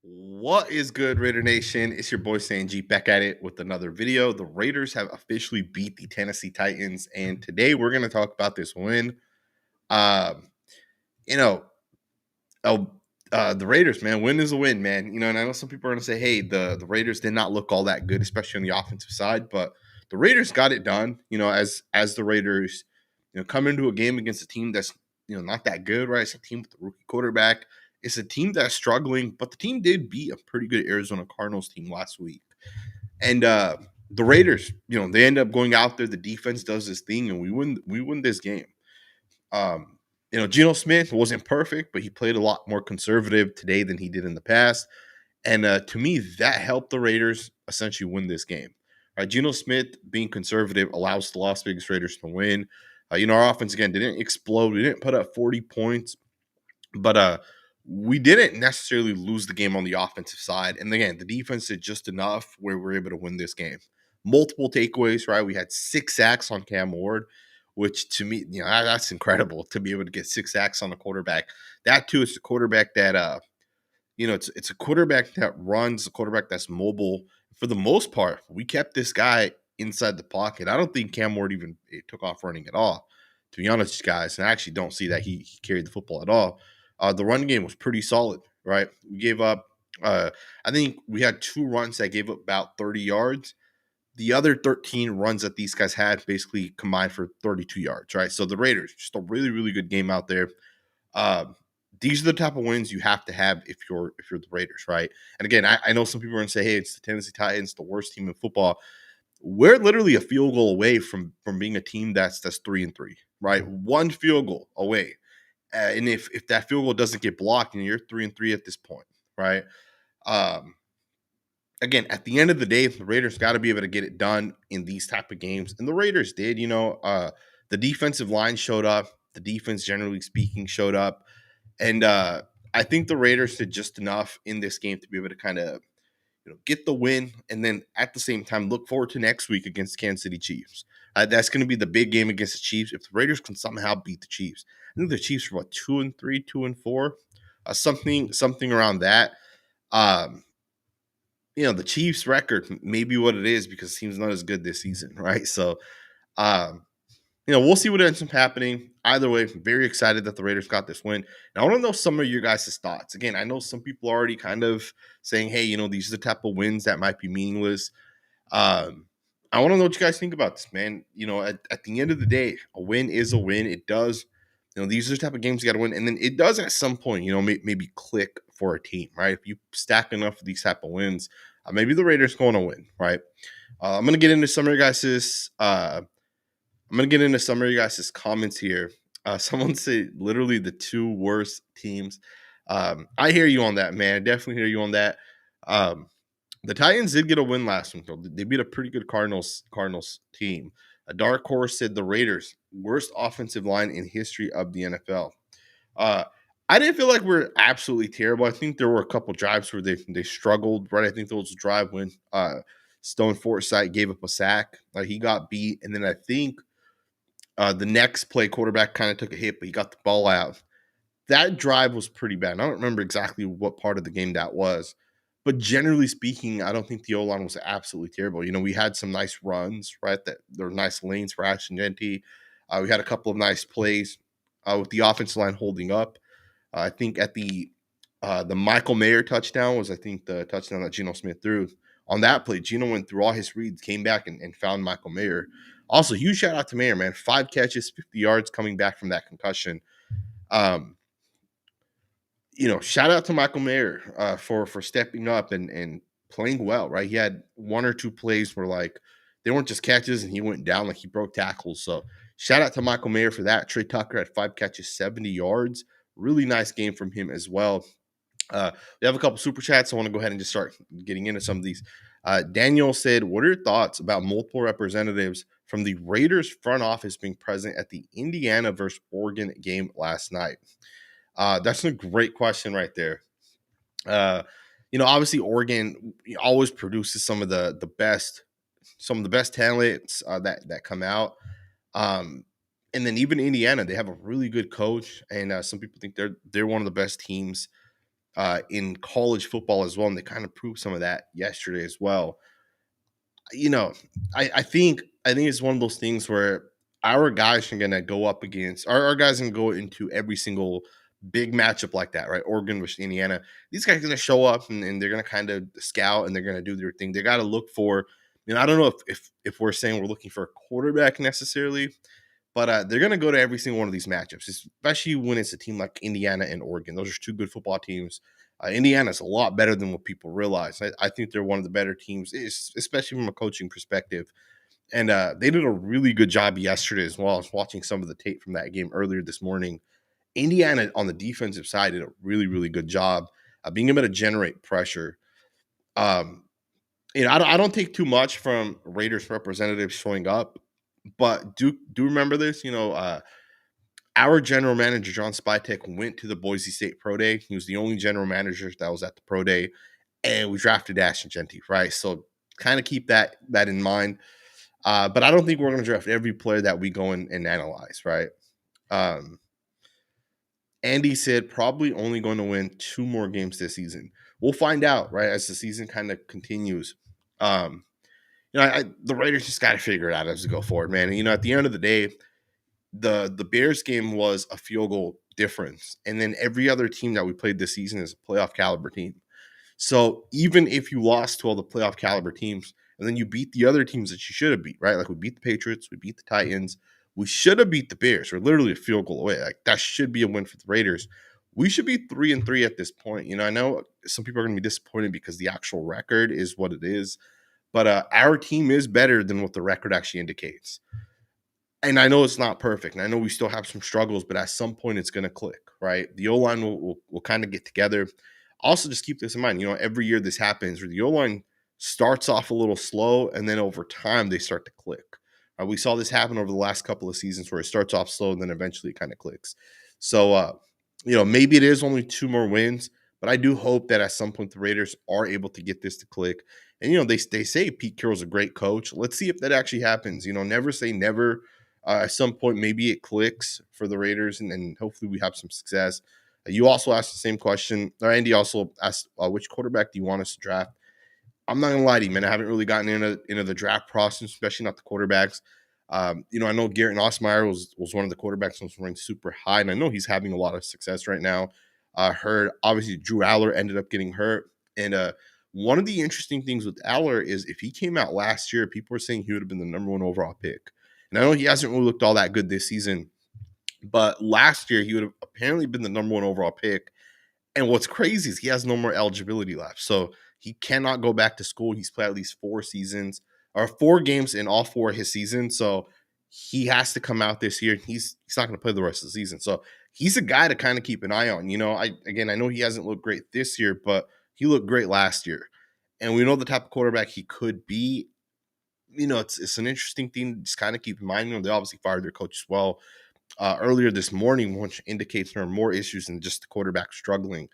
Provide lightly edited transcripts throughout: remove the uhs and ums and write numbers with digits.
What is good, Raider Nation? It's your boy Sanjit back at it with another video. The Raiders have officially beat the Tennessee Titans, and today we're going to talk about this win. Um, you know, oh, the Raiders, man, win is a win, man. And I know some people are going to say, "Hey, the Raiders did not look all that good, especially on the offensive side," but the Raiders got it done. As the Raiders, come into a game against a team that's not that good, right? It's a team with a rookie quarterback. It's a team that's struggling, but the team did beat a pretty good Arizona Cardinals team last week. And the Raiders, they end up going out there. The defense does this thing, and we win. We win this game. Geno Smith wasn't perfect, but he played a lot more conservative today than he did in the past. And to me, that helped the Raiders essentially win this game. Geno Smith being conservative allows the Las Vegas Raiders to win. Our offense again didn't explode. We didn't put up 40 points, but we didn't necessarily lose the game on the offensive side. And again, the defense did just enough where we're able to win this game. Multiple takeaways, right? We had 6 sacks on Cam Ward, which to me, that's incredible to be able to get 6 sacks on a quarterback. That too is a quarterback that it's a quarterback that runs, a quarterback that's mobile. For the most part, we kept this guy inside the pocket. I don't think Cam Ward even took off running at all, to be honest, guys. And I actually don't see that he carried the football at all. The run game was pretty solid, right? We gave up, I think we had 2 runs that gave up about 30 yards. The other 13 runs that these guys had basically combined for 32 yards, right? So the Raiders, just a really, really good game out there. These are the type of wins you have to have if you're the Raiders, right? And again, I know some people are going to say, "Hey, it's the Tennessee Titans, the worst team in football." We're literally a field goal away from being a team that's 3-3, right? One field goal away, and if that field goal doesn't get blocked, you're 3-3 at this point, right? Um, Again, at the end of the day, the Raiders got to be able to get it done in these type of games, and the Raiders did. The defensive line showed up. The defense, generally speaking, showed up. And I think the Raiders did just enough in this game to be able to kind of, get the win, and then at the same time look forward to next week against Kansas City Chiefs. That's going to be the big game against the Chiefs. If the Raiders can somehow beat the Chiefs, I think the Chiefs are 2-3, 2-4, something around that. Um, the Chiefs' record may be what it is because it seems not as good this season, right? So, um, we'll see what ends up happening. Either way, very excited that the Raiders got this win. And I want to know some of your guys' thoughts. Again, I know some people are already kind of saying, "Hey, these are the type of wins that might be meaningless." Um, I want to know what you guys think about this, man. At the end of the day, a win is a win. It does, these are the type of games you got to win. And then it does at some point, maybe click for a team, right? If you stack enough of these type of wins, maybe the Raiders going to win, right? I'm going to get into some of your guys' comments here. Someone said literally the 2 worst teams. I hear you on that, man. I definitely hear you on that. The Titans did get a win last week, though. They beat a pretty good Cardinals team. A dark horse said the Raiders, worst offensive line in history of the NFL. I didn't feel like we're absolutely terrible. I think there were a couple drives where they struggled, right? I think there was a drive when Stone Forsythe gave up a sack. He got beat, and then I think the next play, quarterback kind of took a hit, but he got the ball out. That drive was pretty bad. I don't remember exactly what part of the game that was, but generally speaking, I don't think the O-line was absolutely terrible. We had some nice runs, right? That there were nice lanes for Ashton Jeanty. We had a couple of nice plays with the offensive line holding up. I think at the Michael Mayer touchdown was, I think, the touchdown that Geno Smith threw. On that play, Geno went through all his reads, came back and found Michael Mayer. Also, huge shout out to Mayer, man. 5 catches, 50 yards coming back from that concussion. Shout out to Michael Mayer for stepping up and playing well, right? He had 1 or 2 plays where, they weren't just catches and he went down, he broke tackles. So shout out to Michael Mayer for that. Trey Tucker had 5 catches, 70 yards. Really nice game from him as well. We have a couple super chats. I want to go ahead and just start getting into some of these. Daniel said, "What are your thoughts about multiple representatives from the Raiders front office being present at the Indiana versus Oregon game last night?" That's a great question right there. Obviously Oregon always produces some of the best talents that come out. And then even Indiana, they have a really good coach, and some people think they're one of the best teams in college football as well, and they kind of proved some of that yesterday as well. You know, I think it's one of those things where our guys are gonna go up against our guys are gonna go into every single big matchup like that, right? Oregon versus Indiana. These guys are gonna show up and they're gonna kind of scout and they're gonna do their thing. They gotta look for, I don't know if we're saying we're looking for a quarterback necessarily, but they're going to go to every single one of these matchups, especially when it's a team like Indiana and Oregon. Those are two good football teams. Indiana's a lot better than what people realize. I think they're one of the better teams, especially from a coaching perspective. And they did a really good job yesterday as well. I was watching some of the tape from that game earlier this morning. Indiana on the defensive side did a really, really good job being able to generate pressure. Um, I don't take too much from Raiders representatives showing up, but do remember this. Our general manager John Spytek went to the Boise State Pro Day. He was the only general manager that was at the Pro Day, and we drafted Ashton Jeanty, right? So kind of keep that in mind. But I don't think we're going to draft every player that we go and analyze, right? Um, Andy said probably only going to win 2 more games this season. We'll find out, right, as the season kind of continues. Um, the Raiders just got to figure it out as we go forward, man. And, at the end of the day, the Bears game was a field goal difference, and then every other team that we played this season is a playoff caliber team. So even if you lost to all the playoff caliber teams, and then you beat the other teams that you should have beat, right? Like we beat the Patriots, we beat the Titans, we should have beat the Bears. We're literally a field goal away. Like that should be a win for the Raiders. We should be 3-3 at this point. I know some people are going to be disappointed because the actual record is what it is, but our team is better than what the record actually indicates. And I know it's not perfect, and I know we still have some struggles, but at some point it's going to click, right? The O-line will kind of get together. Also, just keep this in mind. Every year this happens where the O-line starts off a little slow, and then over time they start to click. We saw this happen over the last couple of seasons where it starts off slow and then eventually it kind of clicks. So, maybe it is only 2 more wins, but I do hope that at some point the Raiders are able to get this to click. And, they say Pete Carroll's a great coach. Let's see if that actually happens. Never say never. At some point, maybe it clicks for the Raiders, and hopefully we have some success. You also asked the same question. Or Andy also asked, which quarterback do you want us to draft? I'm not gonna lie to you, man. I haven't really gotten into the draft process, especially not the quarterbacks. I know Garrett Osmeyer was one of the quarterbacks that was ranked super high, and I know he's having a lot of success right now. Heard obviously Drew Aller ended up getting hurt, and one of the interesting things with Aller is if he came out last year, people were saying he would have been the number 1 overall pick. And I know he hasn't really looked all that good this season, but last year he would have apparently been the number 1 overall pick. And what's crazy is he has no more eligibility left. So he cannot go back to school. He's played at least 4 seasons or 4 games in all 4 of his seasons. So he has to come out this year. He's not going to play the rest of the season. So he's a guy to kind of keep an eye on. I know he hasn't looked great this year, but he looked great last year. And we know the type of quarterback he could be. It's an interesting thing to just kind of keep in mind. They obviously fired their coach as well earlier this morning, which indicates there are more issues than just the quarterback struggling.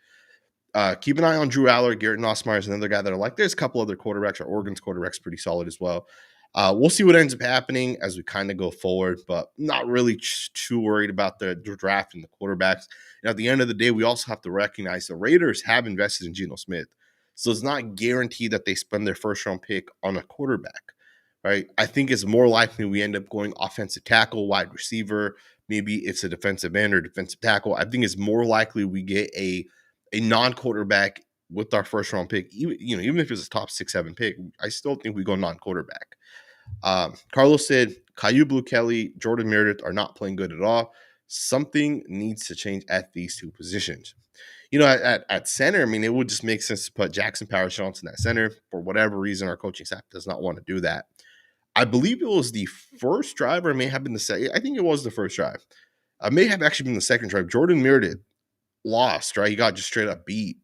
Keep an eye on Drew Aller. Garrett Osmeyer is another guy that I like. There's a couple other quarterbacks. Our Oregon's quarterback's pretty solid as well. We'll see what ends up happening as we kind of go forward, but not really too worried about the draft and the quarterbacks. And at the end of the day, we also have to recognize the Raiders have invested in Geno Smith. So it's not guaranteed that they spend their first-round pick on a quarterback. Right, I think it's more likely we end up going offensive tackle, wide receiver. Maybe it's a defensive end or defensive tackle. I think it's more likely we get a non-quarterback with our first round pick. Even if it's a top 6-7 pick, I still think we go non-quarterback. Carlos said Caillou Blue-Kelly, Jordan Meredith are not playing good at all. Something needs to change at these 2 positions. At center, it would just make sense to put Jackson Powers Johnson at center. For whatever reason, our coaching staff does not want to do that. I believe it was the first drive, or it may have been the second. I think it was the first drive. It may have actually been the second drive. Jordan Meredith lost, right? He got just straight up beat.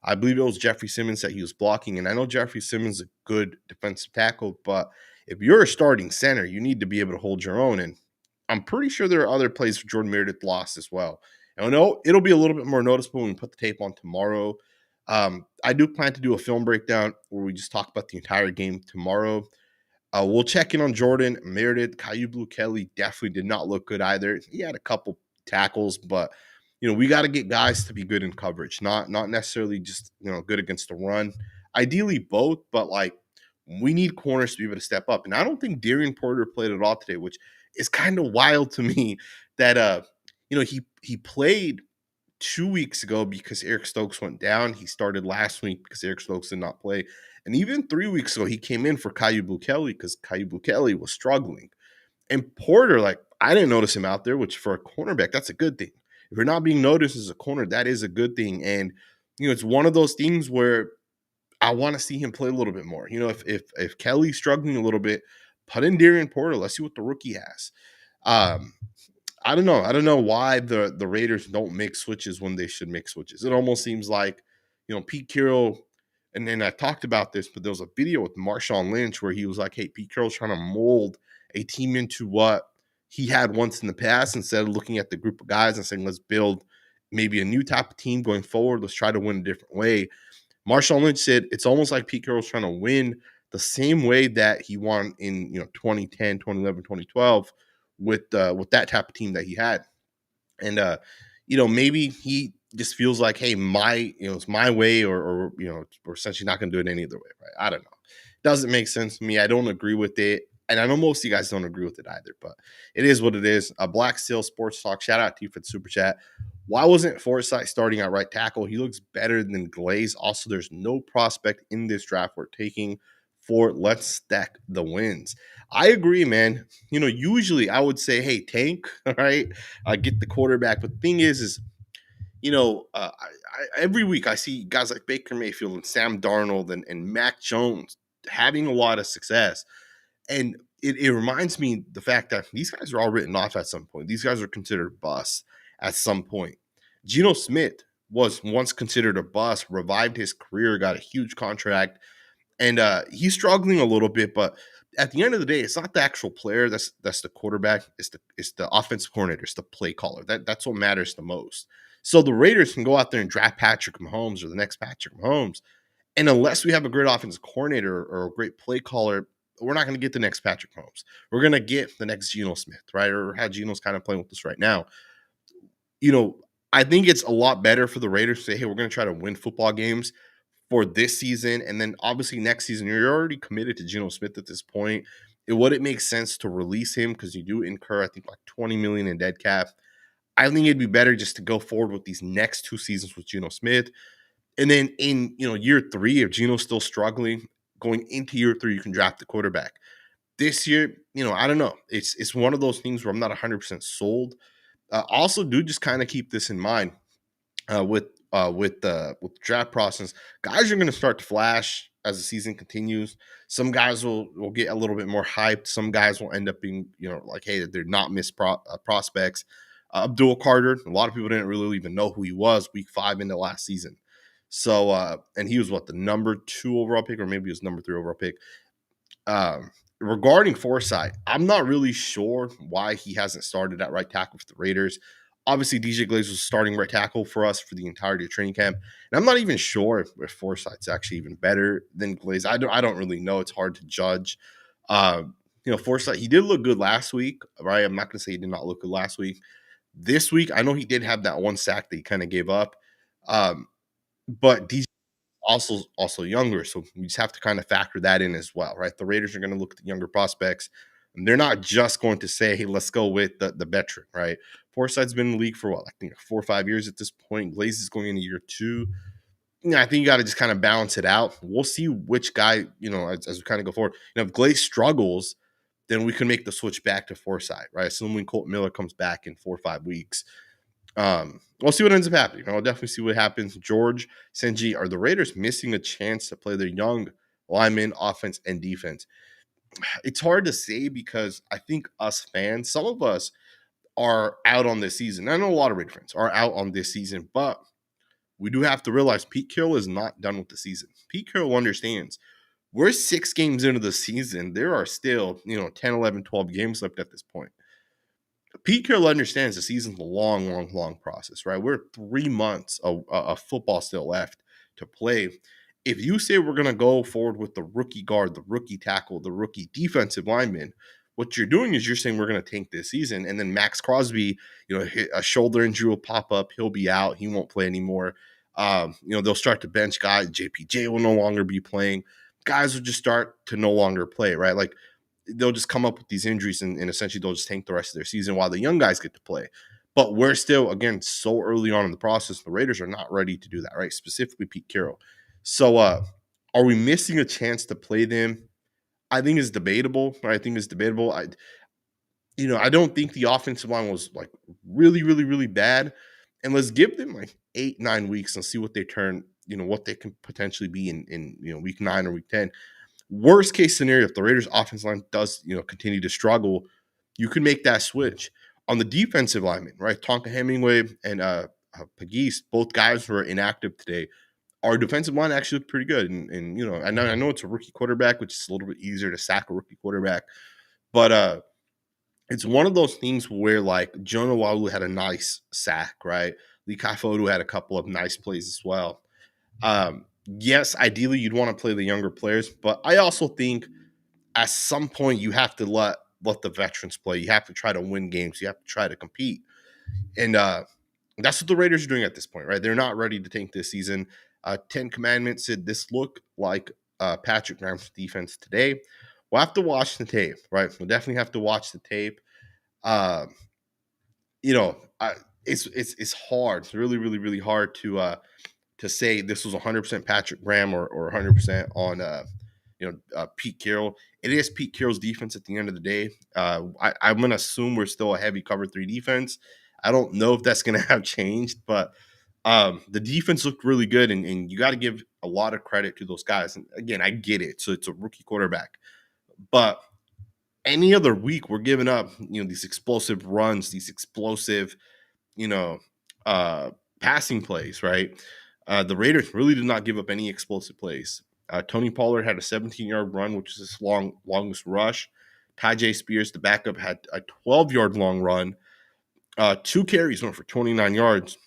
I believe it was Jeffrey Simmons that he was blocking. And I know Jeffrey Simmons is a good defensive tackle, but if you're a starting center, you need to be able to hold your own. And I'm pretty sure there are other plays for Jordan Meredith lost as well. And I know it'll be a little bit more noticeable when we put the tape on tomorrow. I do plan to do a film breakdown where we just talk about the entire game tomorrow. We'll check in on Jordan Meredith. Caillou Blue-Kelly definitely did not look good either. He had a couple tackles, but we got to get guys to be good in coverage, not necessarily just good against the run. Ideally both, but like we need corners to be able to step up. And I don't think Darian Porter played at all today, which is kind of wild to me that he played 2 weeks ago because Eric Stokes went down. He started last week because Eric Stokes did not play. And even 3 weeks ago, he came in for Caillou Bukele because Caillou Bukele was struggling. And Porter, like, I didn't notice him out there, which for a cornerback, that's a good thing. If you're not being noticed as a corner, that is a good thing. And, it's one of those things where I want to see him play a little bit more. If Kelly's struggling a little bit, put in Darian Porter. Let's see what the rookie has. Um, I don't know. I don't know why the Raiders don't make switches when they should make switches. It almost seems like, Pete Carroll, and then I talked about this, but there was a video with Marshawn Lynch where he was like, hey, Pete Carroll's trying to mold a team into what he had once in the past instead of looking at the group of guys and saying, let's build maybe a new type of team going forward. Let's try to win a different way. Marshawn Lynch said it's almost like Pete Carroll's trying to win the same way that he won in 2010, 2011, 2012 with that type of team that he had. And maybe he just feels like, hey, it's my way, or we're essentially not going to do it any other way, right? I don't know. Doesn't make sense to me. I don't agree with it. And I know most of you guys don't agree with it either, but it is what it is. Black Steel Sports Talk. Shout out to you for the super chat. Why wasn't Forsythe starting at right tackle? He looks better than Glaze. Also, there's no prospect in this draft we're taking for let's stack the wins. I agree, man. Usually I would say, hey, tank, all right, get the quarterback. But the thing is, every week I see guys like Baker Mayfield and Sam Darnold and Mac Jones having a lot of success. And it reminds me the fact that these guys are all written off at some point. These guys are considered busts at some point. Geno Smith was once considered a bust, revived his career, got a huge contract, and he's struggling a little bit. But at the end of the day, it's not the actual player that's the quarterback. It's the offensive coordinator. It's the play caller. That's what matters the most. So the Raiders can go out there and draft Patrick Mahomes or the next Patrick Mahomes, and unless we have a great offensive coordinator or a great play caller, we're not going to get the next Patrick Mahomes. We're going to get the next Geno Smith, right? Or how Geno's kind of playing with us right now. I think it's a lot better for the Raiders to say, hey, we're going to try to win football games for this season. And then obviously next season, you're already committed to Geno Smith at this point. Would it make sense to release him? Because you do incur, I think, like $20 million in dead cap. I think it'd be better just to go forward with these next 2 seasons with Geno Smith. And then in year 3, if Geno's still struggling, going into year 3, you can draft the quarterback. This year, I don't know. It's one of those things where I'm not 100% sold. Also, do just kind of keep this in mind with the draft process. Guys are going to start to flash as the season continues. Some guys will get a little bit more hyped. Some guys will end up being like, hey, they're not missed prospects. Abdul Carter, a lot of people didn't really even know who he was week 5 into last season. So, and he was the number 2 overall pick, or maybe he was number 3 overall pick. Regarding Forsythe, I'm not really sure why he hasn't started at right tackle for the Raiders. Obviously, DJ Glaze was starting right tackle for us for the entirety of training camp. And I'm not even sure if Forsythe's actually even better than Glaze. I don't really know. It's hard to judge. Forsythe, he did look good last week, right? I'm not going to say he did not look good last week. This week, I know he did have that one sack that he kind of gave up. But DJ also younger, so we just have to kind of factor that in as well, right? The Raiders are going to look at the younger prospects, and they're not just going to say, hey, let's go with the veteran, right? Forsythe's been in the league for I think 4 or 5 years at this point. Glaze is going into year 2. I think you got to just kind of balance it out. We'll see which guy, as we kind of go forward. If Glaze struggles, then we can make the switch back to Forsythe, right? Assuming Colt Miller comes back in 4 or 5 weeks. We'll see what ends up happening. I'll definitely see what happens. George Senji, are the Raiders missing a chance to play their young linemen, offense, and defense? It's hard to say because I think us fans, some of us are out on this season. I know a lot of Raider fans are out on this season, but we do have to realize Pete Carroll is not done with the season. Pete Carroll understands we're 6 games into the season. There are still, 10, 11, 12 games left at this point. Pete Carroll understands the season's a long, long, long process, right? We're 3 months of football still left to play. If you say we're going to go forward with the rookie guard, the rookie tackle, the rookie defensive lineman, what you're doing is you're saying we're going to tank this season, and then Maxx Crosby, a shoulder injury will pop up. He'll be out. He won't play anymore. They'll start to bench guys. JPJ will no longer be playing. Guys will just start to no longer play, right? Like they'll just come up with these injuries, and essentially they'll just tank the rest of their season while the young guys get to play. But we're still, again, so early on in the process. The Raiders are not ready to do that, right? Specifically, Pete Carroll. So, are we missing a chance to play them? I think it's debatable. Right? I think it's debatable. I don't think the offensive line was like really, really, really bad. And let's give them like 8-9 weeks and see what they turn. What they can potentially be in week 9 or week 10. Worst case scenario, if the Raiders' offensive line does continue to struggle, you can make that switch. On the defensive lineman, right? Tonka Hemingway and Pagis, both guys who are inactive today. Our defensive line actually looked pretty good. And I know it's a rookie quarterback, which is a little bit easier to sack a rookie quarterback. But it's one of those things where like Jonah Walu had a nice sack, right? Lee Kaifodu had a couple of nice plays as well. Yes, ideally you'd want to play the younger players, but I also think at some point you have to let the veterans play. You have to try to win games. You have to try to compete. And that's what the Raiders are doing at this point, right? They're not ready to tank this season. 10 Commandments said this looked like Patrick Graham's defense today. We'll have to watch the tape, right? We'll definitely have to watch the tape. It's hard. It's really, really, really hard to say this was 100% Patrick Graham or 100% on Pete Carroll. It is Pete Carroll's defense at the end of the day. I'm going to assume we're still a heavy cover 3 defense. I don't know if that's going to have changed, but the defense looked really good, and you got to give a lot of credit to those guys. And again, I get it. So it's a rookie quarterback. But any other week, we're giving up, these explosive runs, these explosive, passing plays, right? The Raiders really did not give up any explosive plays. Tony Pollard had a 17-yard run, which is his longest rush. Tyjae Spears, the backup, had a 12-yard long run. 2 carries went for 29 yards.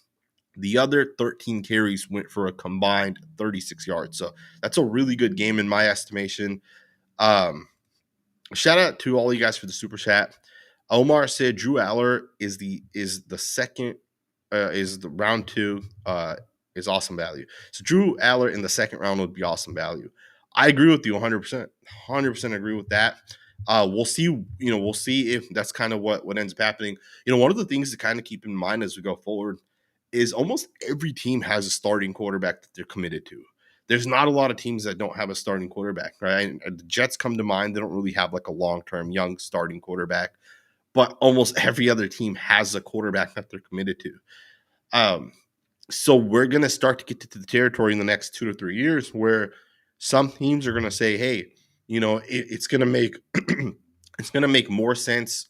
The other 13 carries went for a combined 36 yards. So that's a really good game in my estimation. Shout out to all you guys for the super chat. Omar said Drew Aller is the round 2 is awesome value. So Drew Aller in the second round would be awesome value. I agree with you 100%. 100% agree with that. We'll see. We'll see if that's kind of what ends up happening. One of the things to kind of keep in mind as we go forward is almost every team has a starting quarterback that they're committed to. There's not a lot of teams that don't have a starting quarterback, right? The Jets come to mind. They don't really have like a long-term young starting quarterback, but almost every other team has a quarterback that they're committed to. So we're going to start to get to the territory in the next 2 to 3 years where some teams are going to say, hey, it's going to make it's going to make more sense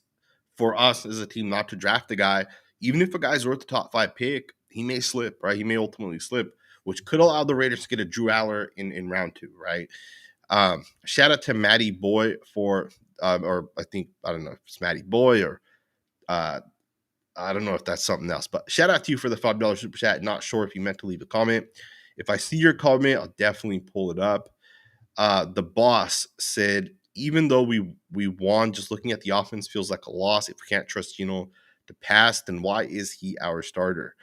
for us as a team not to draft a guy. Even if a guy's worth the top 5 pick, he may slip, right? He may ultimately slip, which could allow the Raiders to get a Drew Aller in round 2, right? Shout out to Matty Boy for, or I don't know if it's Matty Boy or I don't know if that's something else, but shout out to you for the $5 super chat. Not sure if you meant to leave a comment. If I see your comment, I'll definitely pull it up. The boss said, even though we won, just looking at the offense feels like a loss. If we can't trust to pass, then why is he our starter?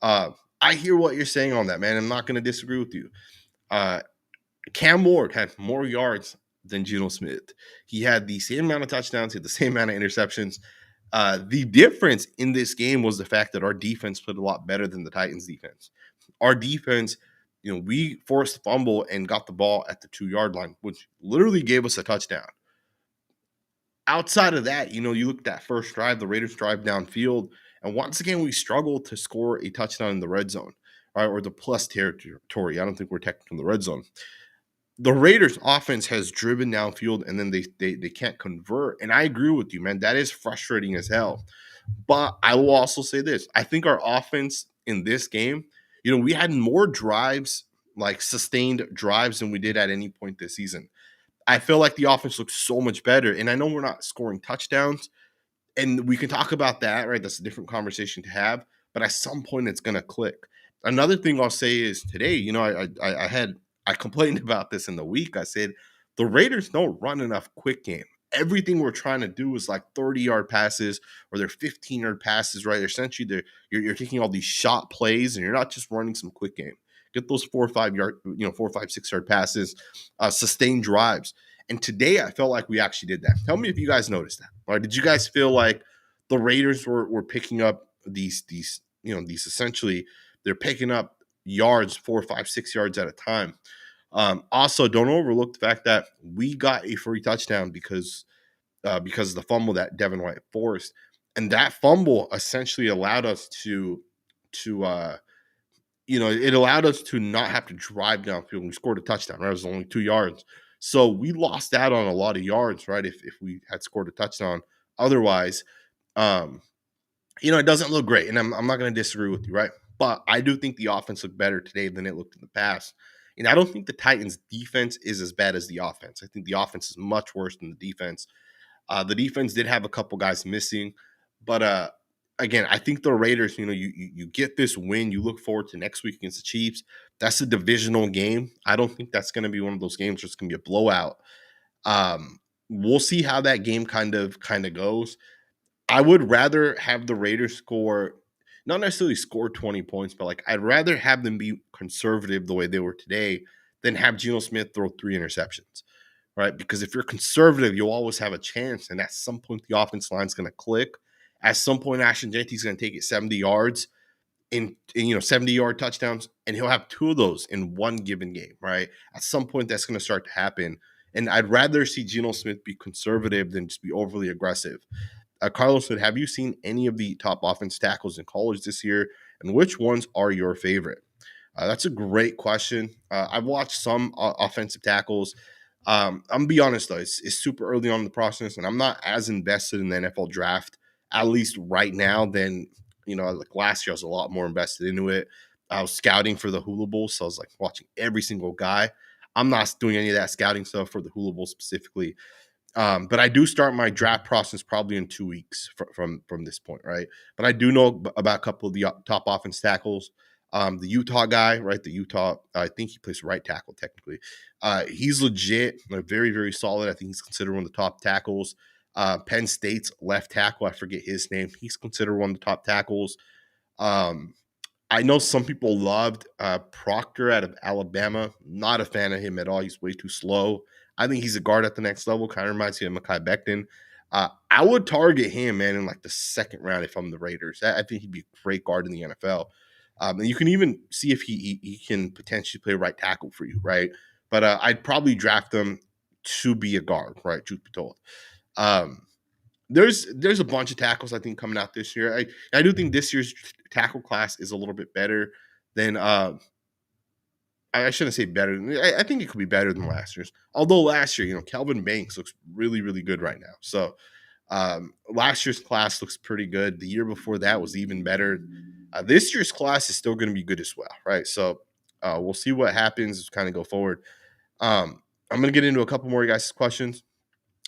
I hear what you're saying on that, man. I'm not going to disagree with you. Cam Ward had more yards than Geno Smith. He had the same amount of touchdowns, he had the same amount of interceptions. The difference in this game was the fact that our defense played a lot better than the Titans defense. Our defense, we forced a fumble and got the ball at the 2-yard line, which literally gave us a touchdown. Outside of that, you look at that first drive, the Raiders drive downfield, and once again, we struggled to score a touchdown in the red zone, right, or the plus territory. I don't think we're technically in the red zone. The Raiders' offense has driven downfield, and then they can't convert. And I agree with you, man. That is frustrating as hell. But I will also say this. I think our offense in this game, we had more drives, like sustained drives, than we did at any point this season. I feel like the offense looks so much better. And I know we're not scoring touchdowns, and we can talk about that, right? That's a different conversation to have. But at some point, it's going to click. Another thing I'll say is today, I complained about this in the week. I said the Raiders don't run enough quick game. everything we're trying to do is like 30-yard passes or they're 15-yard passes, right? Essentially, you're taking all these shot plays and you're not just running some quick game. Get those 4 or 5 yard, 4 or 5 6 yard passes, sustained drives. And today I felt like we actually did that. Tell me if you guys noticed that. Or did you guys feel like the Raiders were picking up these essentially they're picking up yards 4, 5, 6 yards at a time. Also, don't overlook the fact that we got a free touchdown because of the fumble that Devin White forced, and that fumble essentially allowed us to it allowed us to not have to drive downfield. We scored a touchdown. Right? It was only 2 yards, so we lost out on a lot of yards. Right, if we had scored a touchdown, otherwise, um, it doesn't look great, and I'm not going to disagree with you, right? But I do think the offense looked better today than it looked in the past. And I don't think the Titans' defense is as bad as the offense. I think the offense is much worse than the defense. The defense did have a couple guys missing, but again, I think the Raiders, you get this win, you look forward to next week against the Chiefs. That's a divisional game. I don't think that's going to be one of those games where it's going to be a blowout. We'll see how that game kind of goes. I would rather have the Raiders score, not necessarily score 20 points, but like I'd rather have them be conservative the way they were today than have Geno Smith throw 3 interceptions, right? Because if you're conservative, you'll always have a chance. And at some point, the offense line is going to click. At some point, Ashton Jeanty is going to take it 70 yards in 70-yard touchdowns, and he'll have 2 of those in one given game, right? At some point, that's going to start to happen. And I'd rather see Geno Smith be conservative than just be overly aggressive. Carlos said, have you seen any of the top offense tackles in college this year, and which ones are your favorite? That's a great question. I've watched some offensive tackles. I'm going to be honest, though. It's super early on in the process, and I'm not as invested in the NFL draft, at least right now, than, like last year. I was a lot more invested into it. I was scouting for the Hula Bowl, so I was like watching every single guy. I'm not doing any of that scouting stuff for the Hula Bowl specifically. But I do start my draft process probably in 2 weeks from this point, right? But I do know about a couple of the top offense tackles. The Utah guy, right? I think he plays right tackle technically. He's legit, very, very solid. I think he's considered one of the top tackles. Penn State's left tackle, I forget his name. He's considered one of the top tackles. I know some people loved Proctor out of Alabama. Not a fan of him at all. He's way too slow. I think he's a guard at the next level. Kind of reminds me of Mekhi Becton. I would target him, man, in like the second round if I'm the Raiders. I think he'd be a great guard in the NFL. And you can even see if he can potentially play right tackle for you, right? But I'd probably draft him to be a guard, right? Truth be told. There's a bunch of tackles I think coming out this year. I do think this year's tackle class is a little bit better than I shouldn't say better. I think it could be better than last year's. Although last year, Kelvin Banks looks really, really good right now. So last year's class looks pretty good. The year before that was even better. This year's class is still going to be good as well, right? So we'll see what happens as we kind of go forward. I'm going to get into a couple more of you guys' questions.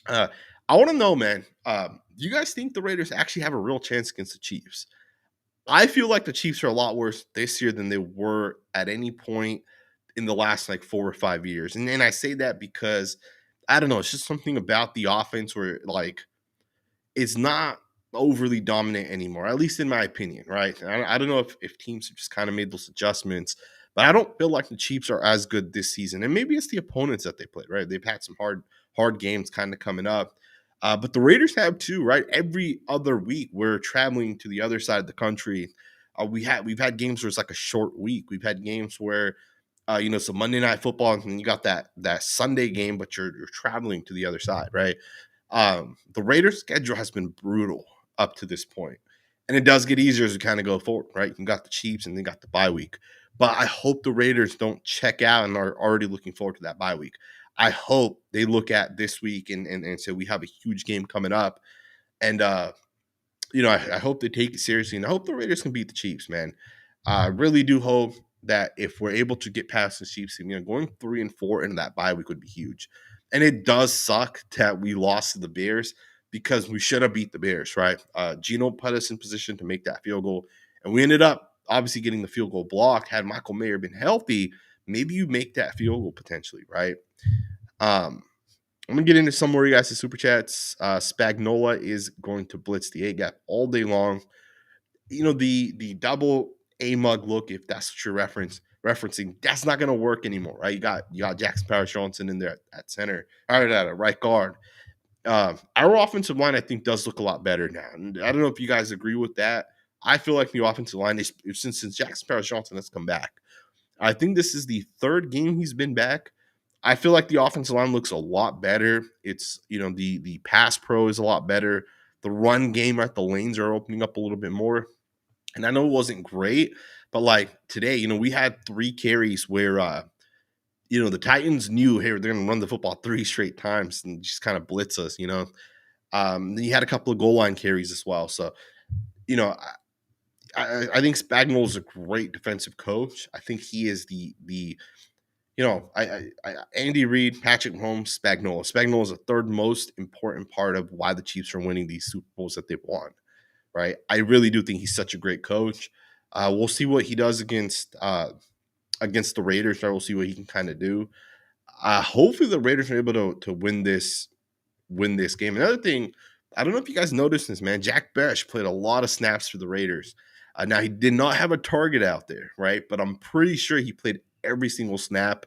I want to know, man, do you guys think the Raiders actually have a real chance against the Chiefs? I feel like the Chiefs are a lot worse this year than they were at any point in the last like 4 or 5 years. And I say that because, I don't know, it's just something about the offense where like it's not overly dominant anymore, at least in my opinion, right? I don't know if teams have just kind of made those adjustments, but I don't feel like the Chiefs are as good this season. And maybe it's the opponents that they played, right? They've had some hard games kind of coming up. But the Raiders have too, right? Every other week we're traveling to the other side of the country. We've had games where it's like a short week. We've had games where it's a Monday Night Football, and you got that Sunday game, but you're traveling to the other side, right? The Raiders' schedule has been brutal up to this point, and it does get easier as we kind of go forward, right? You got the Chiefs, and they got the bye week, but I hope the Raiders don't check out and are already looking forward to that bye week. I hope they look at this week and say we have a huge game coming up, and I hope they take it seriously, and I hope the Raiders can beat the Chiefs, man. I really do hope that if we're able to get past the Chiefs, going 3-4 into that bye week would be huge. And it does suck that we lost to the Bears because we should have beat the Bears, right? Geno put us in position to make that field goal, and we ended up obviously getting the field goal blocked. Had Michael Mayer been healthy, maybe you make that field goal potentially, right? I'm gonna get into some more of you guys' super chats. Spagnola is going to blitz the A gap all day long. The double A mug look, if that's what you're referencing, that's not gonna work anymore, right? You got Jackson Powers Johnson in there at center, or at right guard. Our offensive line, I think, does look a lot better now. And I don't know if you guys agree with that. I feel like the offensive line, since Jackson Powers Johnson has come back, I think this is the third game he's been back. I feel like the offensive line looks a lot better. It's the pass pro is a lot better. The run game at the lanes are opening up a little bit more. And I know it wasn't great, but like today, we had 3 carries where the Titans knew, hey, they're gonna run the football 3 straight times and just kind of blitz us. Then you had a couple of goal line carries as well. So, you know, I think Spagnuolo is a great defensive coach. I think he is the Andy Reid, Patrick Mahomes, Spagnuolo. Spagnuolo is the third most important part of why the Chiefs are winning these Super Bowls that they've won. Right? I really do think he's such a great coach. We'll see what he does against the Raiders. We'll see what he can kind of do. Hopefully, the Raiders are able to win this game. Another thing, I don't know if you guys noticed this, man. Jack Bech played a lot of snaps for the Raiders. Now he did not have a target out there, right? But I'm pretty sure he played every single snap.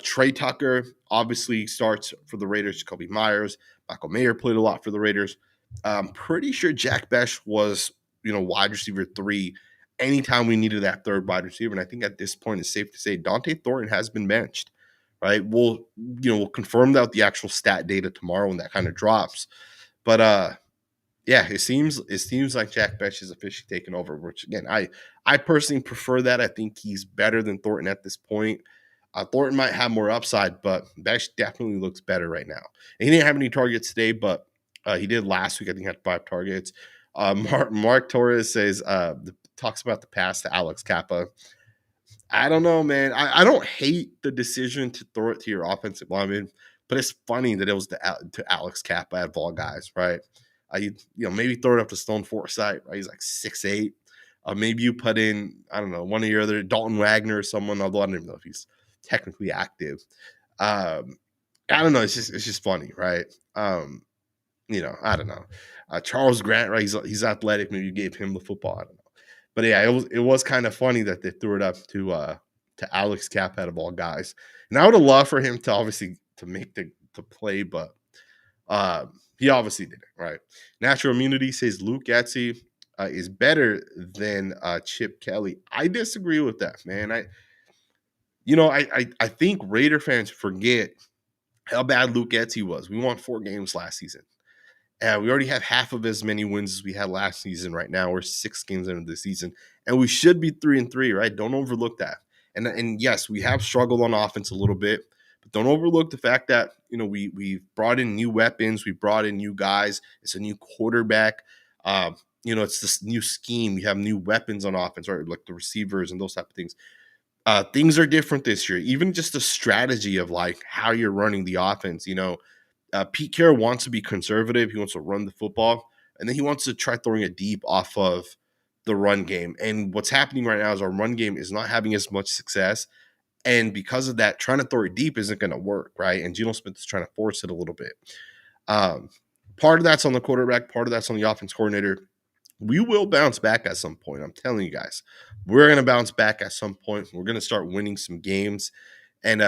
Trey Tucker obviously starts for the Raiders. Kobe Myers, Michael Mayer played a lot for the Raiders. I'm pretty sure Jack Bech was, wide receiver 3 anytime we needed that third wide receiver. And I think at this point it's safe to say Dante Thornton has been benched, right? We'll confirm that with the actual stat data tomorrow when that kind of drops. But yeah, it seems like Jack Bech is officially taken over, which again, I personally prefer that. I think he's better than Thornton at this point. Thornton might have more upside, but Bech definitely looks better right now. And he didn't have any targets today, but he did last week. I think he had 5 targets. Mark Torres says talks about the pass to Alex Kappa. I don't know, man. I don't hate the decision to throw it to your offensive lineman, but it's funny that it was to Alex Kappa out of all guys, right? Maybe throw it up to Stone Forsythe, right? He's like 6'8". Maybe you put in, I don't know, one of your other Dalton Wagner or someone, although I don't even know if he's technically active. I don't know. It's just funny, right? I don't know. Charles Grant, right? He's athletic. Maybe you gave him the football. I don't know. But yeah, it was kind of funny that they threw it up to Alex Cap out of all guys. And I would have loved for him to obviously to make the play, but he obviously didn't, right? Natural Immunity says Luke Gatsby is better than Chip Kelly. I disagree with that, man. I think Raider fans forget how bad Luke Gatsby was. We won 4 games last season. We already have half of as many wins as we had last season right now. We're 6 games into the season, and we should be 3-3, right? Don't overlook that. And yes, we have struggled on offense a little bit, but don't overlook the fact that, we've brought in new weapons. We brought in new guys. It's a new quarterback. It's this new scheme. We have new weapons on offense, right? Like the receivers and those type of things. Things are different this year. Even just the strategy of like how you're running the offense, Pete Carroll wants to be conservative. He wants to run the football, and then he wants to try throwing it deep off of the run game. And what's happening right now is our run game is not having as much success. And because of that, trying to throw it deep isn't going to work, right? And Geno Smith is trying to force it a little bit. Part of that's on the quarterback. Part of that's on the offense coordinator. We will bounce back at some point. I'm telling you guys, we're going to bounce back at some point. We're going to start winning some games. And,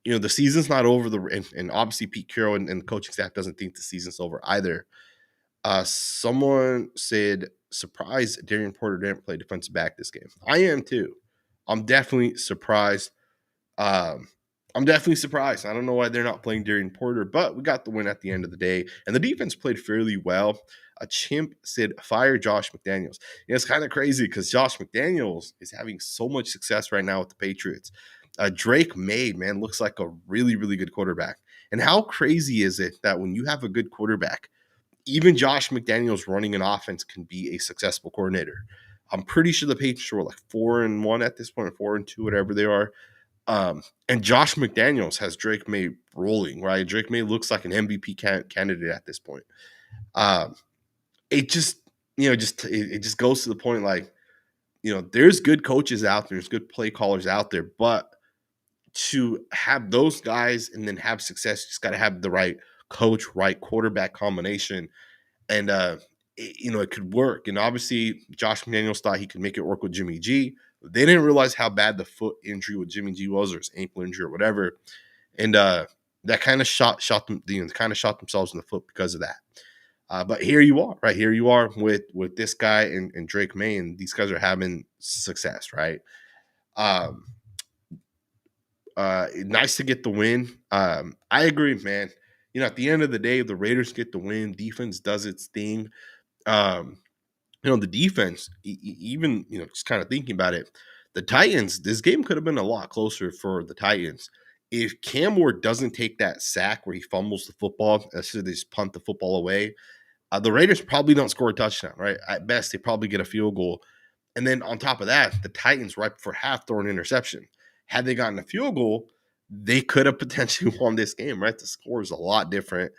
the season's not over. And obviously Pete Carroll and the coaching staff doesn't think the season's over either. Someone said, surprised Darian Porter didn't play defensive back this game. I am too. I'm definitely surprised. I'm definitely surprised. I don't know why they're not playing Darian Porter, but we got the win at the end of the day. And the defense played fairly well. A chimp said, fire Josh McDaniels. It's kind of crazy because Josh McDaniels is having so much success right now with the Patriots. Drake May, man, looks like a really, really good quarterback. And how crazy is it that when you have a good quarterback, even Josh McDaniels running an offense can be a successful coordinator? I'm pretty sure the Patriots were like 4-1 at this point, 4-2, whatever they are. And Josh McDaniels has Drake May rolling, right? Drake May looks like an MVP candidate at this point. It just, it just goes to the point, like, there's good coaches out there, there's good play callers out there, but to have those guys and then have success, you just got to have the right coach, right quarterback combination, and it could work. And obviously, Josh McDaniels thought he could make it work with Jimmy G. They didn't realize how bad the foot injury with Jimmy G was, or his ankle injury, or whatever, and that kind of shot them, kind of shot themselves in the foot because of that. But here you are, right? Here you are with this guy and Drake May, and these guys are having success, right? Um, Nice to get the win. I agree, man. At the end of the day, the Raiders get the win. Defense does its thing. Um, the defense, even just kind of thinking about it, the Titans. This game could have been a lot closer for the Titans if Cam Ward doesn't take that sack where he fumbles the football. So they just punt the football away. The Raiders probably don't score a touchdown, right? At best, they probably get a field goal. And then on top of that, the Titans, right before half, throw an interception. Had they gotten a field goal, they could have potentially won this game, right? The score is a lot different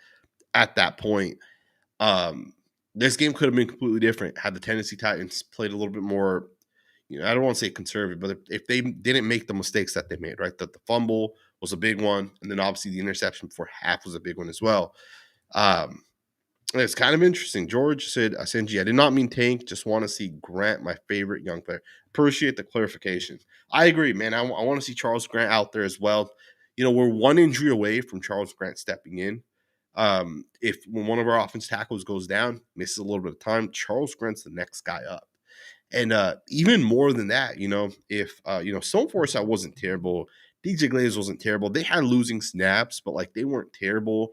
at that point. This game could have been completely different had the Tennessee Titans played a little bit more, I don't want to say conservative, but if they didn't make the mistakes that they made, right? That the fumble was a big one, and then obviously the interception before half was a big one as well. It's kind of interesting. George said, Senji, I did not mean Tank. Just want to see Grant, my favorite young player. Appreciate the clarification. I agree, man. I want to see Charles Grant out there as well. We're one injury away from Charles Grant stepping in. If when one of our offense tackles goes down, misses a little bit of time, Charles Grant's the next guy up. And even more than that, if Stone Forsythe wasn't terrible, DJ Glaze wasn't terrible. They had losing snaps, but like they weren't terrible.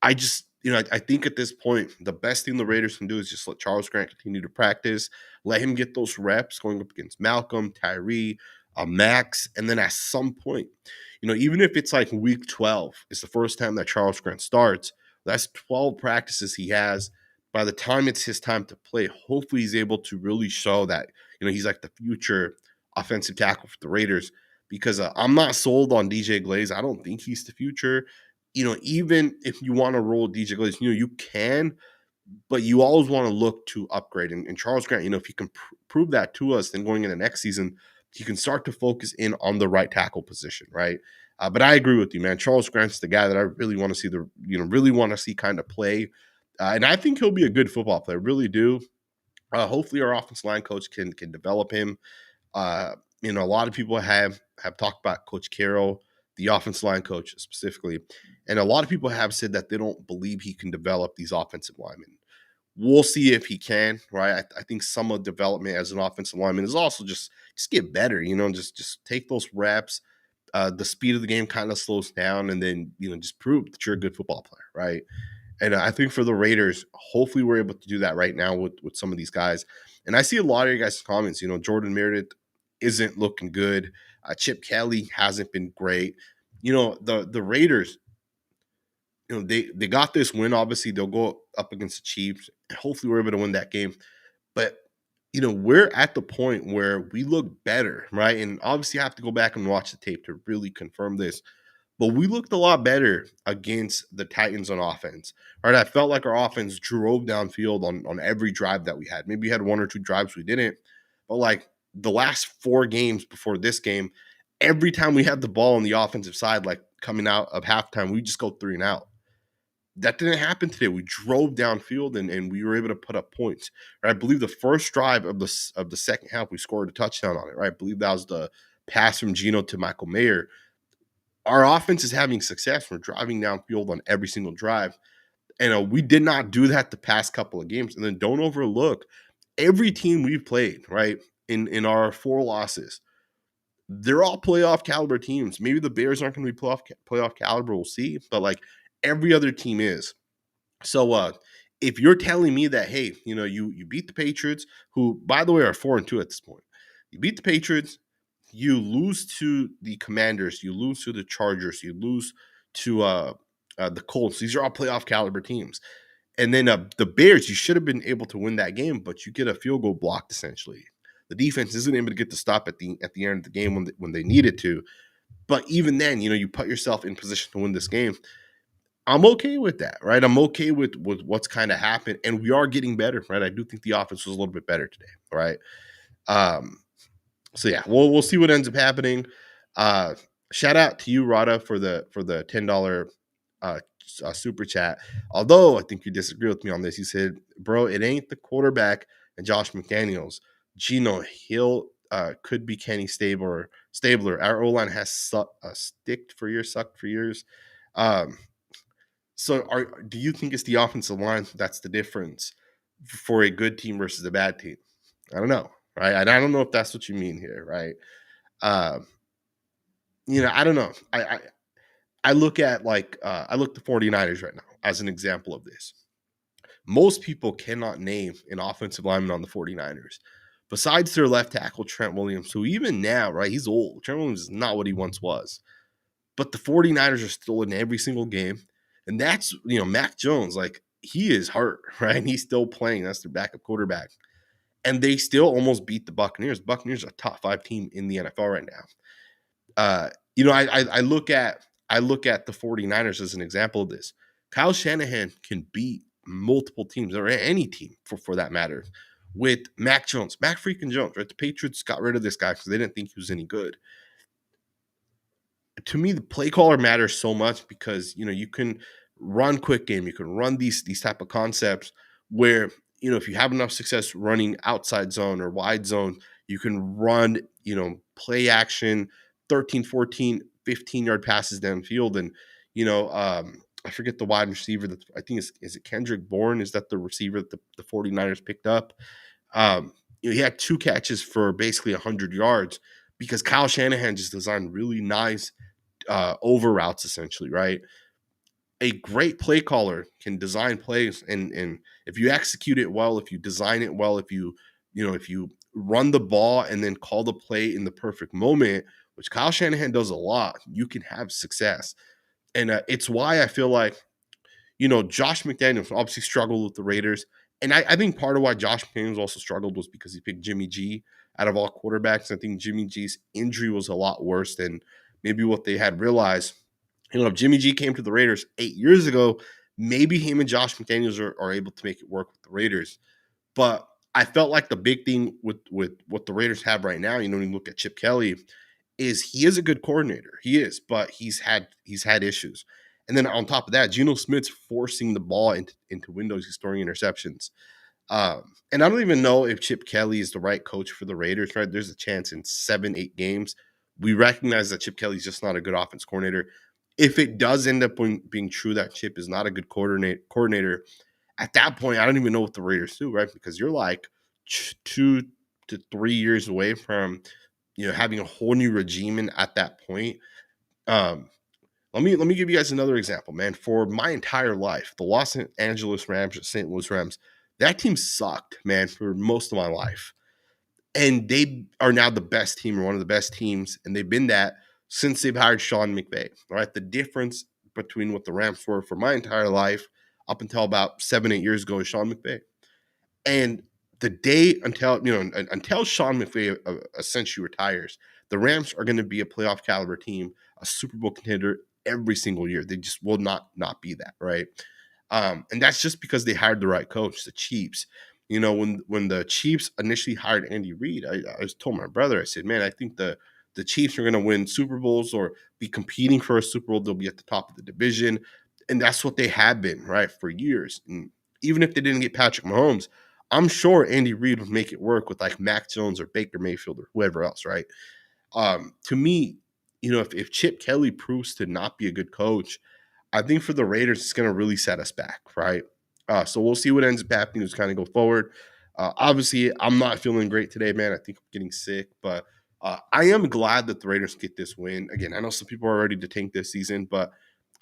I just, I think at this point, the best thing the Raiders can do is just let Charles Grant continue to practice, let him get those reps going up against Malcolm, Tyree, Maxx, and then at some point, even if it's like week 12, it's the first time that Charles Grant starts, that's 12 practices he has. By the time it's his time to play, hopefully he's able to really show that, he's like the future offensive tackle for the Raiders, because I'm not sold on DJ Glaze. I don't think he's the future. Even if you want to roll DJ Glaze, you can, but you always want to look to upgrade. And Charles Grant, if he can prove that to us, then going into next season, he can start to focus in on the right tackle position, right? But I agree with you, man. Charles Grant's the guy that I really want to see really want to see kind of play. And I think he'll be a good football player, really do. Hopefully our offensive line coach can develop him. A lot of people have talked about Coach Carroll, the offensive line coach specifically, and a lot of people have said that they don't believe he can develop these offensive linemen. We'll see if he can, right? I think some of development as an offensive lineman is also just get better, just take those reps. The speed of the game kind of slows down, and then just prove that you're a good football player, right? And I think for the Raiders, hopefully we're able to do that right now with some of these guys. And I see a lot of you guys' comments. Jordan Meredith isn't looking good. Chip Kelly hasn't been great. The Raiders, they got this win. Obviously, they'll go up against the Chiefs, and hopefully we're able to win that game. But we're at the point where we look better, right? And obviously, I have to go back and watch the tape to really confirm this. But we looked a lot better against the Titans on offense. Right? I felt like our offense drove downfield on every drive that we had. Maybe we had one or two drives we didn't. But like the last 4 games before this game, every time we had the ball on the offensive side, like coming out of halftime, we just go 3 and out. That didn't happen today. We drove downfield and we were able to put up points. Right? I believe the first drive of the second half, we scored a touchdown on it. Right? I believe that was the pass from Geno to Michael Mayer. Our offense is having success. We're driving downfield on every single drive. And we did not do that the past couple of games. And then don't overlook every team we've played, right, in our 4 losses. They're all playoff caliber teams. Maybe the Bears aren't going to be playoff caliber. We'll see. But like every other team is. So if you're telling me that, hey, you beat the Patriots, who, by the way, are 4-2 at this point. You beat the Patriots. You lose to the Commanders, you lose to the Chargers, you lose to the Colts. These are all playoff caliber teams. And then the Bears, you should have been able to win that game, but you get a field goal blocked essentially. The defense isn't able to get the stop at the end of the game when they needed to. But even then, you put yourself in position to win this game. I'm okay with that, right? I'm okay with what's kind of happened, and we are getting better, right? I do think the offense was a little bit better today, right? So yeah, we'll see what ends up happening. Shout out to you, Rada, for the $10 super chat. Although I think you disagree with me on this, you said, "Bro, it ain't the quarterback and Josh McDaniels. Gino Hill could be Kenny Stabler. Our O line has sucked for years. Um, do you think it's the offensive line that's the difference for a good team versus a bad team? I don't know, right? I don't know if that's what you mean here, right? Um, I don't know. I look at I look the 49ers right now as an example of this. Most people cannot name an offensive lineman on the 49ers. Besides their left tackle, Trent Williams, who even now, right, he's old. Trent Williams is not what he once was. But the 49ers are still in every single game. And that's, Mac Jones, like, he is hurt, right? And he's still playing. That's their backup quarterback. And they still almost beat the Buccaneers. Buccaneers are a top 5 team in the NFL right now. I look at the 49ers as an example of this. Kyle Shanahan can beat multiple teams or any team for that matter with Mac Jones, Mac freaking Jones, right? The Patriots got rid of this guy because they didn't think he was any good. To me, the play caller matters so much because you can run quick game, you can run these type of concepts where if you have enough success running outside zone or wide zone, you can run play action 13, 14, 15-yard passes downfield. And I forget the wide receiver that I think is it Kendrick Bourne, is that the receiver that the 49ers picked up. He had 2 catches for basically 100 yards because Kyle Shanahan just designed really nice over routes, essentially, right? A great play caller can design plays, and if you execute it well, if you design it well, if you run the ball and then call the play in the perfect moment, which Kyle Shanahan does a lot, you can have success. And it's why I feel like Josh McDaniels obviously struggled with the Raiders. And I think part of why Josh McDaniels also struggled was because he picked Jimmy G out of all quarterbacks. I think Jimmy G's injury was a lot worse than maybe what they had realized. If Jimmy G came to the Raiders 8 years ago, maybe him and Josh McDaniels are able to make it work with the Raiders. But I felt like the big thing with what the Raiders have right now, when you look at Chip Kelly, is he is a good coordinator. He is, but he's had issues. And then on top of that, Geno Smith's forcing the ball into windows. He's throwing interceptions. And I don't even know if Chip Kelly is the right coach for the Raiders, right? There's a chance in 7-8 games. We recognize that Chip Kelly's just not a good offense coordinator. If it does end up being true that Chip is not a good coordinator, at that point, I don't even know what the Raiders do, right? Because you're like 2 to 3 years away from, having a whole new regime at that point. Let me give you guys another example, man. For my entire life, the Los Angeles Rams, St. Louis Rams, that team sucked, man, for most of my life. And they are now the best team, or one of the best teams, and they've been that since they've hired Sean McVay. All right, the difference between what the Rams were for my entire life up until about 7-8 years ago is Sean McVay. And the day until Sean McVay essentially retires, the Rams are going to be a playoff caliber team, a Super Bowl contender every single year. They just will not be that, right? And that's just because they hired the right coach, the Chiefs. When the Chiefs initially hired Andy Reid, I told my brother, I said, man, I think the Chiefs are going to win Super Bowls or be competing for a Super Bowl. They'll be at the top of the division. And that's what they have been, right, for years. And even if they didn't get Patrick Mahomes, I'm sure Andy Reid would make it work with like Mac Jones or Baker Mayfield or whoever else, right? To me, if Chip Kelly proves to not be a good coach, I think for the Raiders, it's going to really set us back, right? So we'll see what ends up happening as kind of go forward. Obviously, I'm not feeling great today, man. I think I'm getting sick, but I am glad that the Raiders get this win. Again, I know some people are ready to tank this season, but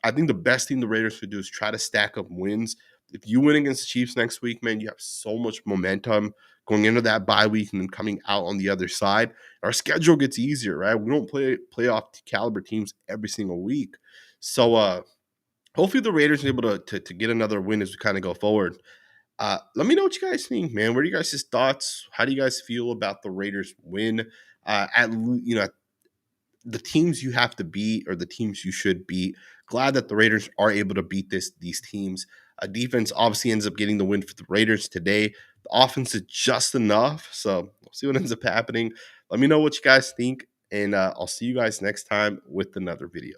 I think the best thing the Raiders could do is try to stack up wins. If you win against the Chiefs next week, man, you have so much momentum going into that bye week and then coming out on the other side. Our schedule gets easier, right? We don't play playoff caliber teams every single week. So hopefully the Raiders are able to get another win as we kind of go forward. Let me know what you guys think, man. What are you guys' thoughts? How do you guys feel about the Raiders win? The teams you have to beat or the teams you should beat. Glad that the Raiders are able to beat these teams. Defense obviously ends up getting the win for the Raiders today. The offense is just enough, so we'll see what ends up happening. Let me know what you guys think, And I'll see you guys next time with another video.